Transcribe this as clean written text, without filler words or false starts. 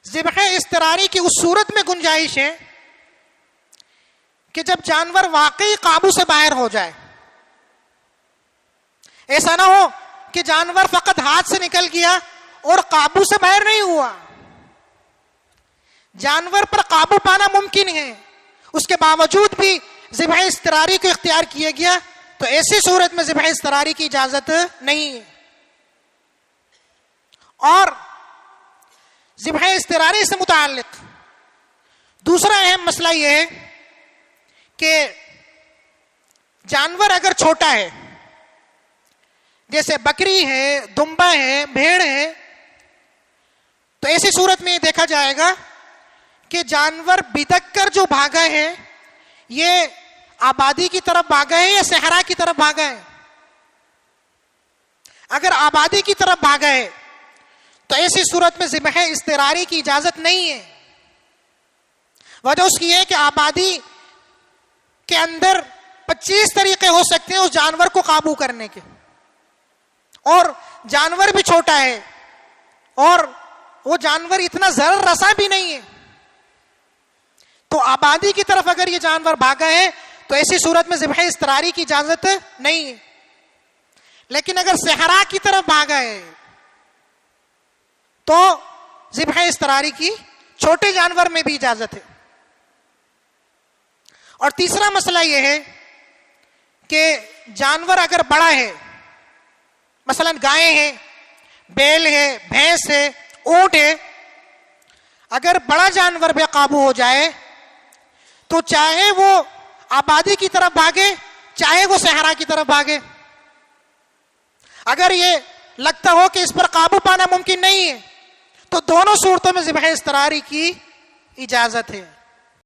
ذبح اضطراری کی اس صورت میں گنجائش ہے کہ جب جانور واقعی قابو سے باہر ہو جائے. ایسا نہ ہو کہ جانور فقط ہاتھ سے نکل گیا اور قابو سے باہر نہیں ہوا. جانور پر قابو پانا ممکن ہے، اس کے باوجود بھی ذبح اضطراری کو اختیار کیا گیا، تو ایسی صورت میں ذبح اضطراری کی اجازت نہیں ہے. اور ذبح اضطراری سے متعلق دوسرا اہم مسئلہ یہ ہے کہ جانور اگر چھوٹا ہے، جیسے بکری ہے، دمبا ہے، بھیڑ ہے، تو ایسی صورت میں یہ دیکھا جائے گا کہ جانور بدک کر جو بھاگا ہے یہ آبادی کی طرف بھاگا ہے یا صحرا کی طرف بھاگا ہے. اگر آبادی کی طرف بھاگا ہے تو ایسی صورت میں ذبح اضطراری کی اجازت نہیں ہے. وجہ اس کی ہے کہ آبادی کے اندر 25 طریقے ہو سکتے ہیں اس جانور کو قابو کرنے کے، اور جانور بھی چھوٹا ہے اور وہ جانور اتنا ضرر رساں بھی نہیں ہے. تو آبادی کی طرف اگر یہ جانور بھاگا ہے تو ایسی صورت میں ذبح اضطراری کی اجازت نہیں ہے. لیکن اگر صحرا کی طرف بھاگا ہے تو ذبح اضطراری کی چھوٹے جانور میں بھی اجازت ہے. اور تیسرا مسئلہ یہ ہے کہ جانور اگر بڑا ہے، مثلا گائے ہیں، بیل ہے، بھینس ہے، اونٹ ہے، اگر بڑا جانور بے قابو ہو جائے تو چاہے وہ آبادی کی طرف بھاگے چاہے وہ صحرا کی طرف بھاگے، اگر یہ لگتا ہو کہ اس پر قابو پانا ممکن نہیں ہے تو دونوں صورتوں میں ذبح اضطراری کی اجازت ہے.